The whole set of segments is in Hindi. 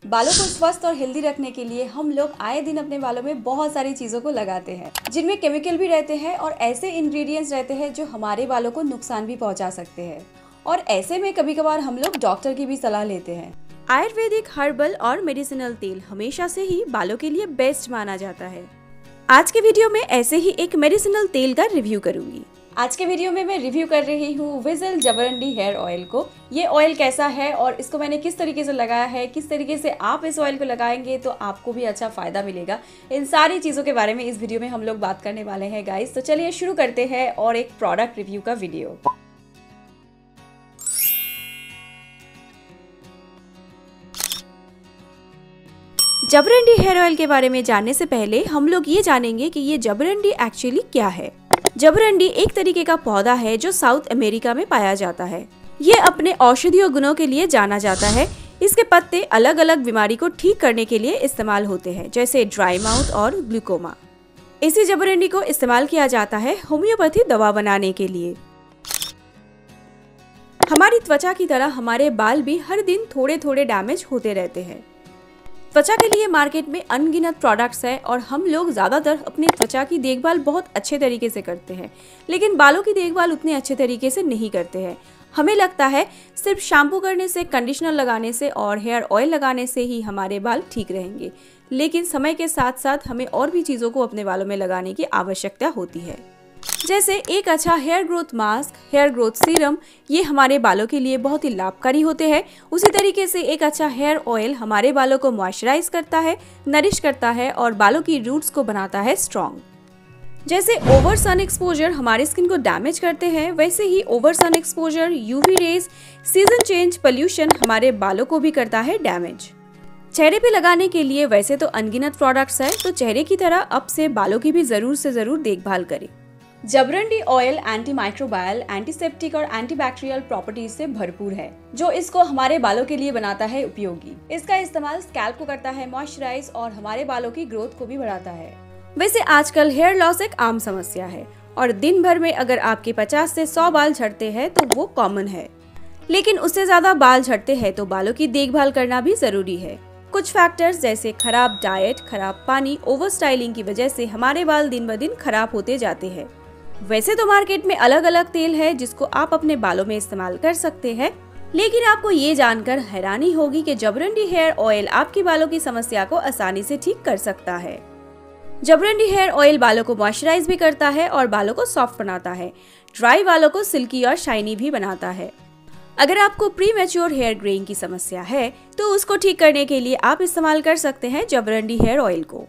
बालों को स्वस्थ और हेल्दी रखने के लिए हम लोग आए दिन अपने बालों में बहुत सारी चीज़ों को लगाते हैं, जिनमें केमिकल भी रहते हैं और ऐसे इंग्रेडिएंट्स रहते हैं जो हमारे बालों को नुकसान भी पहुंचा सकते हैं। और ऐसे में कभी कभार हम लोग डॉक्टर की भी सलाह लेते हैं। आयुर्वेदिक, हर्बल और मेडिसिनल तेल हमेशा से ही बालों के लिए बेस्ट माना जाता है। आज के वीडियो में ऐसे ही एक मेडिसिनल तेल का रिव्यू करूंगी। आज के वीडियो में मैं रिव्यू कर रही हूँ विजल जबरंडी हेयर ऑयल को। ये ऑयल कैसा है और इसको मैंने किस तरीके से लगाया है, किस तरीके से आप इस ऑयल को लगाएंगे तो आपको भी अच्छा फायदा मिलेगा, इन सारी चीज़ों के बारे में इस वीडियो में हम लोग बात करने वाले हैं गाइस। तो चलिए शुरू करते हैं और एक प्रोडक्ट रिव्यू का वीडियो। जबरंडी हेयर ऑयल के बारे में जानने से पहले हम लोग ये जानेंगे कि ये जबरंडी एक्चुअली क्या है। जबरंडी एक तरीके का पौधा है जो साउथ अमेरिका में पाया जाता है। ये अपने औषधीय गुणों के लिए जाना जाता है। इसके पत्ते अलग अलग बीमारी को ठीक करने के लिए इस्तेमाल होते हैं, जैसे ड्राई माउथ और ग्लूकोमा। इसी जबरंडी को इस्तेमाल किया जाता है होम्योपैथी दवा बनाने के लिए। हमारी त्वचा की तरह हमारे बाल भी हर दिन थोड़े थोड़े डैमेज होते रहते हैं। त्वचा के लिए मार्केट में अनगिनत प्रोडक्ट्स हैं और हम लोग ज़्यादातर अपनी त्वचा की देखभाल बहुत अच्छे तरीके से करते हैं, लेकिन बालों की देखभाल उतने अच्छे तरीके से नहीं करते हैं। हमें लगता है सिर्फ शैम्पू करने से, कंडीशनर लगाने से और हेयर ऑयल लगाने से ही हमारे बाल ठीक रहेंगे, लेकिन समय के साथ साथ हमें और भी चीज़ों को अपने बालों में लगाने की आवश्यकता होती है, जैसे एक अच्छा hair growth mask, hair growth serum. ये हमारे बालों के लिए बहुत ही लाभकारी होते हैं। उसी तरीके से एक अच्छा हेयर ऑयल हमारे बालों को मॉइस्चराइज करता है, नरिश करता है और बालों की रूट्स को बनाता है स्ट्रॉन्ग। जैसे ओवर सन एक्सपोजर हमारे स्किन को डैमेज करते हैं, वैसे ही over sun exposure, UV rays, season change, pollution हमारे बालों को भी करता है डैमेज। चेहरे पे लगाने के लिए वैसे तो अनगिनत प्रोडक्ट्स है, तो चेहरे की तरह अब से बालों की भी जरूर से जरूर देखभाल करें। जबरंडी ऑयल एंटी माइक्रोबायल, एंटीसेप्टिक और एंटीबैक्टीरियल प्रॉपर्टीज से भरपूर है, जो इसको हमारे बालों के लिए बनाता है उपयोगी। इसका इस्तेमाल स्कैल्प को करता है मॉइस्चराइज और हमारे बालों की ग्रोथ को भी बढ़ाता है। वैसे आजकल हेयर लॉस एक आम समस्या है और दिन भर में अगर आपके 50 से 100 बाल झड़ते हैं तो वो कॉमन है, लेकिन उससे ज्यादा बाल झड़ते हैं तो बालों की देखभाल करना भी जरूरी है। कुछ फैक्टर्स जैसे खराब डाइट, खराब पानी, ओवर स्टाइलिंग की वजह से हमारे बाल दिन ब दिन खराब होते जाते हैं। वैसे तो मार्केट में अलग अलग तेल है जिसको आप अपने बालों में इस्तेमाल कर सकते हैं, लेकिन आपको ये जानकर हैरानी होगी कि जबरंडी हेयर ऑयल आपके बालों की समस्या को आसानी से ठीक कर सकता है। जबरंडी हेयर ऑयल बालों को मॉइस्चराइज भी करता है और बालों को सॉफ्ट बनाता है। ड्राई बालों को सिल्की और शाइनी भी बनाता है। अगर आपको प्री मैच्योर हेयर ग्रेइंग की समस्या है तो उसको ठीक करने के लिए आप इस्तेमाल कर सकते हैं जबरंडी हेयर ऑयल को।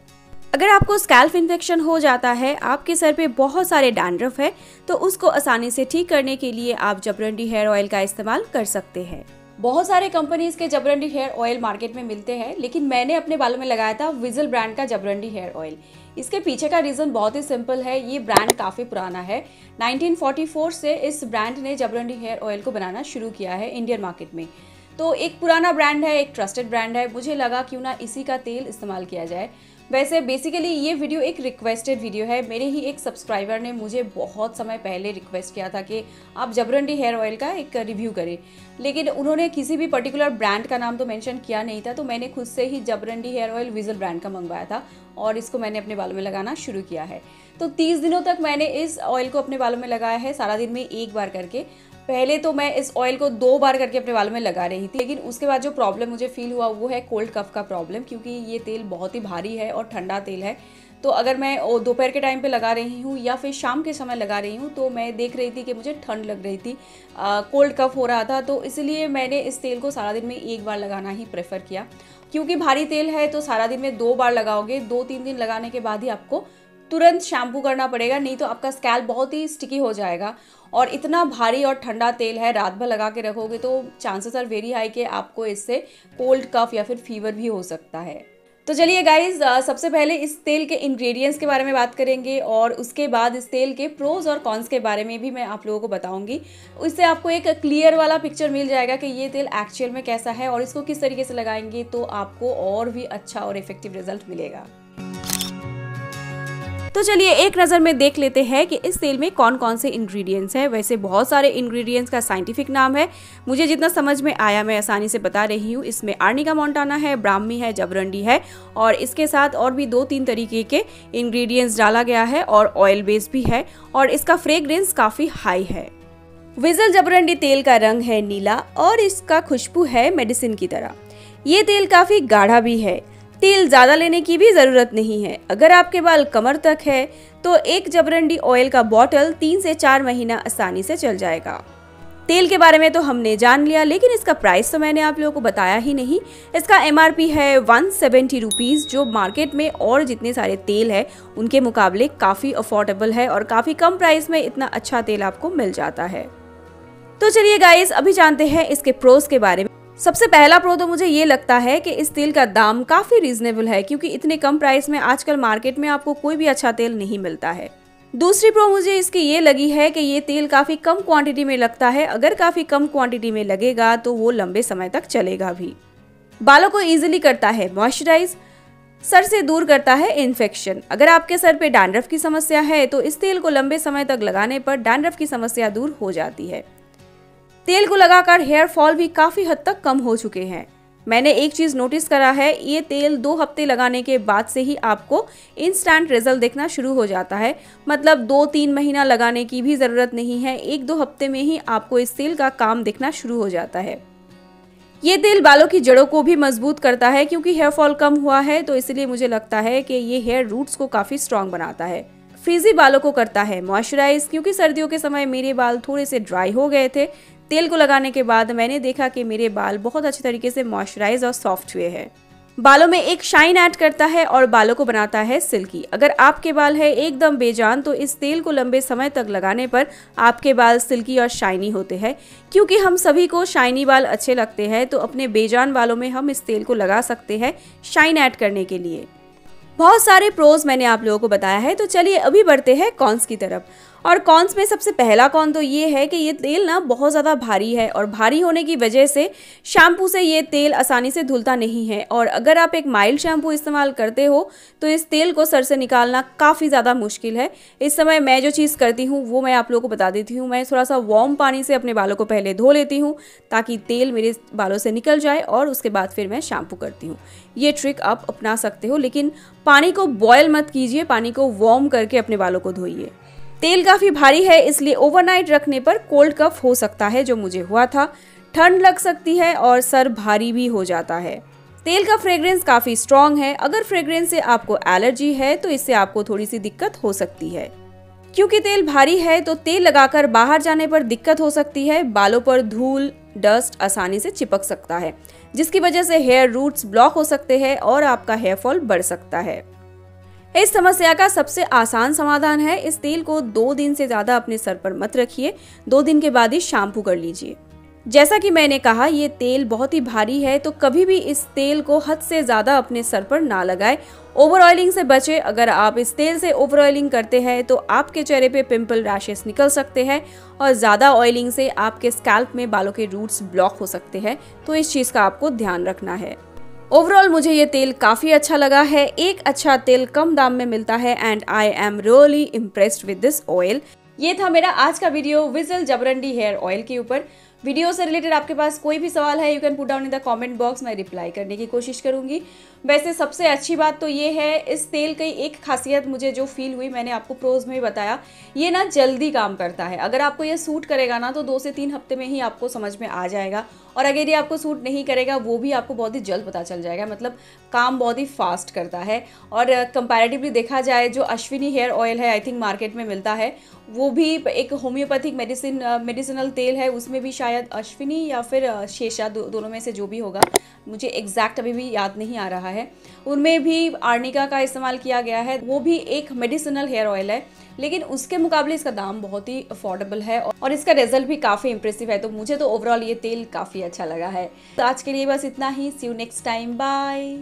अगर आपको स्कैल्प इन्फेक्शन हो जाता है, आपके सर पे बहुत सारे डैंड्रफ है, तो उसको आसानी से ठीक करने के लिए आप जबरंडी हेयर ऑयल का इस्तेमाल कर सकते हैं। बहुत सारे कंपनीज के जबरंडी हेयर ऑयल मार्केट में मिलते हैं, लेकिन मैंने अपने बालों में लगाया था विजल ब्रांड का जबरंडी हेयर ऑयल। इसके पीछे का रीज़न बहुत ही सिंपल है। ये ब्रांड काफ़ी पुराना है। 1944 से इस ब्रांड ने जबरंडी हेयर ऑयल को बनाना शुरू किया है इंडियन मार्केट में। तो एक पुराना ब्रांड है, एक ट्रस्टेड ब्रांड है, मुझे लगा क्यों ना इसी का तेल इस्तेमाल किया जाए। वैसे बेसिकली ये वीडियो एक रिक्वेस्टेड वीडियो है। मेरे ही एक सब्सक्राइबर ने मुझे बहुत समय पहले रिक्वेस्ट किया था कि आप जबरंडी हेयर ऑयल का एक रिव्यू करें, लेकिन उन्होंने किसी भी पर्टिकुलर ब्रांड का नाम तो मेंशन किया नहीं था, तो मैंने खुद से ही जबरंडी हेयर ऑयल विजल ब्रांड का मंगवाया था और इसको मैंने अपने बालों में लगाना शुरू किया है। तो 30 दिनों तक मैंने इस ऑयल को अपने बालों में लगाया है, सारा दिन में एक बार करके। पहले तो मैं इस ऑयल को 2 बार करके अपने बालों में लगा रही थी, लेकिन उसके बाद जो प्रॉब्लम मुझे फील हुआ वो है कोल्ड कफ का प्रॉब्लम, क्योंकि ये तेल बहुत ही भारी है और ठंडा तेल है। तो अगर मैं दोपहर के टाइम पे लगा रही हूँ या फिर शाम के समय लगा रही हूँ तो मैं देख रही थी कि मुझे ठंड लग रही थी, कोल्ड कफ हो रहा था। तो इसलिए मैंने इस तेल को सारा दिन में एक बार लगाना ही प्रेफर किया, क्योंकि भारी तेल है तो सारा दिन में 2 बार लगाओगे, 2-3 दिन लगाने के बाद ही आपको तुरंत शैम्पू करना पड़ेगा, नहीं तो आपका स्कैल्प बहुत ही स्टिकी हो जाएगा। और इतना भारी और ठंडा तेल है, रात भर लगा के रखोगे तो चांसेस आर वेरी हाई कि आपको इससे कोल्ड कफ या फिर फीवर भी हो सकता है। तो चलिए गाइज, सबसे पहले इस तेल के इंग्रेडिएंट्स के बारे में बात करेंगे और उसके बाद इस तेल के प्रोज और कॉन्स के बारे में भी मैं आप लोगों को बताऊंगी। इससे आपको एक क्लियर वाला पिक्चर मिल जाएगा कि ये तेल एक्चुअल में कैसा है और इसको किस तरीके से लगाएंगे तो आपको और भी अच्छा और इफेक्टिव रिजल्ट मिलेगा। तो चलिए एक नज़र में देख लेते हैं कि इस तेल में कौन कौन से इंग्रेडिएंट्स हैं। वैसे बहुत सारे इंग्रेडिएंट्स का साइंटिफिक नाम है, मुझे जितना समझ में आया मैं आसानी से बता रही हूँ। इसमें आर्निका मोंटाना है, ब्राह्मी है, जबरंडी है और इसके साथ और भी 2-3 तरीके के इंग्रेडिएंट्स डाला गया है और ऑयल बेस भी है और इसका फ्रेग्रेंस काफ़ी हाई है। विजल जबरंडी तेल का रंग है नीला और इसका खुशबू है मेडिसिन की तरह। ये तेल काफ़ी गाढ़ा भी है। तेल ज़्यादा लेने की भी ज़रूरत नहीं है। अगर आपके बाल कमर तक है तो एक जबरंडी ऑयल का बॉटल 3 से 4 महीना आसानी से चल जाएगा। तेल के बारे में तो हमने जान लिया, लेकिन इसका प्राइस तो मैंने आप लोगों को बताया ही नहीं। इसका MRP है 170 रुपीज़, जो मार्केट में और जितने सारे तेल है उनके मुकाबले काफ़ी अफोर्डेबल है और काफ़ी कम प्राइस में इतना अच्छा तेल आपको मिल जाता है। तो चलिए गाइस, अभी जानते हैं इसके प्रोस के बारे में। सबसे पहला प्रो तो मुझे ये लगता है कि इस तेल का दाम काफ़ी रीजनेबल है, क्योंकि इतने कम प्राइस में आजकल मार्केट में आपको कोई भी अच्छा तेल नहीं मिलता है। दूसरी प्रो मुझे इसकी ये लगी है कि ये तेल काफ़ी कम क्वांटिटी में लगता है। अगर काफ़ी कम क्वांटिटी में लगेगा तो वो लंबे समय तक चलेगा भी। बालों को ईजिली करता है मॉइस्चराइज, सर से दूर करता है इन्फेक्शन। अगर आपके सर पे डैंड्रफ की समस्या है तो इस तेल को लंबे समय तक लगाने पर डैंड्रफ की समस्या दूर हो जाती है। तेल को लगाकर हेयर फॉल भी काफ़ी हद तक कम हो चुके हैं। मैंने एक चीज़ नोटिस करा है, ये तेल 2 हफ्ते लगाने के बाद से ही आपको इंस्टेंट रिजल्ट दिखना शुरू हो जाता है। मतलब 2-3 महीना लगाने की भी ज़रूरत नहीं है, 1-2 हफ्ते में ही आपको इस तेल का काम दिखना शुरू हो जाता है। ये तेल बालों की जड़ों को भी मजबूत करता है, क्योंकि हेयर फॉल कम हुआ है तो इसलिए मुझे लगता है कि ये हेयर रूट्स को काफ़ी स्ट्रॉन्ग बनाता है। फ्रीजी बालों को करता है मॉइस्चराइज, क्योंकि सर्दियों के समय मेरे बाल थोड़े से ड्राई हो गए थे। तेल को लगाने के बाद मैंने देखा कि मेरे बाल बहुत अच्छे तरीके से मॉइस्चराइज और सॉफ्ट हुए हैं। बालों में एक शाइन ऐड करता है और बालों को बनाता है सिल्की। अगर आपके बाल है एकदम बेजान तो इस तेल को लंबे समय तक लगाने पर आपके बाल सिल्की और शाइनी होते हैं। क्योंकि हम सभी को शाइनी बाल अच्छे लगते हैं तो अपने बेजान बालों में हम इस तेल को लगा सकते हैं शाइन ऐड करने के लिए। बहुत सारे प्रोज मैंने आप लोगों को बताया है, तो चलिए अभी बढ़ते हैं कॉन्स की तरफ। और कॉन्स में सबसे पहला कॉन तो ये है कि ये तेल ना बहुत ज़्यादा भारी है और भारी होने की वजह से शैम्पू से ये तेल आसानी से धुलता नहीं है। और अगर आप एक माइल्ड शैम्पू इस्तेमाल करते हो तो इस तेल को सर से निकालना काफ़ी ज़्यादा मुश्किल है। इस समय मैं जो चीज़ करती हूँ वो मैं आप लोगों को बता देती हूँ। मैं थोड़ा सा वार्म पानी से अपने बालों को पहले धो लेती हूँ ताकि तेल मेरे बालों से निकल जाए और उसके बाद फिर मैं शैम्पू करती हूँ। ये ट्रिक आप अपना सकते हो, लेकिन पानी को बॉयल मत कीजिए, पानी को वार्म करके अपने बालों को धोइए। तेल काफ़ी भारी है इसलिए ओवरनाइट रखने पर कोल्ड कफ हो सकता है, जो मुझे हुआ था। ठंड लग सकती है और सर भारी भी हो जाता है। तेल का फ्रेग्रेंस काफ़ी स्ट्रॉन्ग है। अगर फ्रेग्रेंस से आपको एलर्जी है तो इससे आपको थोड़ी सी दिक्कत हो सकती है। क्योंकि तेल भारी है तो तेल लगाकर बाहर जाने पर दिक्कत हो सकती है। बालों पर धूल, डस्ट आसानी से चिपक सकता है, जिसकी वजह से हेयर रूट्स ब्लॉक हो सकते हैं और आपका हेयर फॉल बढ़ सकता है। इस समस्या का सबसे आसान समाधान है, इस तेल को 2 दिन से ज़्यादा अपने सर पर मत रखिए। 2 दिन के बाद ही शैम्पू कर लीजिए। जैसा कि मैंने कहा, ये तेल बहुत ही भारी है तो कभी भी इस तेल को हद से ज़्यादा अपने सर पर ना लगाएं। ओवर ऑयलिंग से बचें। अगर आप इस तेल से ओवर ऑयलिंग करते हैं तो आपके चेहरे पे पिंपल, रैशेस निकल सकते हैं और ज़्यादा ऑयलिंग से आपके स्कैल्प में बालों के रूट्स ब्लॉक हो सकते हैं, तो इस चीज़ का आपको ध्यान रखना है। ओवरऑल मुझे ये तेल काफ़ी अच्छा लगा है। एक अच्छा तेल कम दाम में मिलता है and I am really impressed with this oil. ये था मेरा आज का वीडियो विजल जबरंडी हेयर ऑयल के ऊपर। वीडियो से रिलेटेड आपके पास कोई भी सवाल है, you can put down in the comment box, मैं रिप्लाई करने की कोशिश करूंगी। वैसे सबसे अच्छी बात तो ये है, इस तेल की एक खासियत मुझे जो फील हुई, मैंने आपको प्रोज में बताया, ये ना जल्दी काम करता है। अगर आपको ये सूट करेगा ना तो 2 से 3 हफ्ते में ही आपको समझ में आ जाएगा, और अगर ये आपको सूट नहीं करेगा वो भी आपको बहुत ही जल्द पता चल जाएगा। मतलब काम बहुत ही फास्ट करता है। और कंपैरेटिवली देखा जाए, जो अश्विनी हेयर ऑयल है आई थिंक मार्केट में मिलता है, वो भी एक होम्योपैथिक मेडिसिनल तेल है। उसमें भी शायद अश्विनी या फिर शेषा, दोनों में से जो भी होगा, मुझे एग्जैक्ट अभी भी याद नहीं आ रहा है। उनमें भी आर्निका का इस्तेमाल किया गया है। वो भी एक मेडिसिनल हेयर ऑयल है, लेकिन उसके मुकाबले इसका दाम बहुत ही अफोर्डेबल है और इसका रिजल्ट भी काफ़ी इंप्रेसिव है। तो मुझे तो ओवरऑल ये तेल काफ़ी अच्छा लगा है। तो आज के लिए बस इतना ही। सी यू नेक्स्ट टाइम, बाय।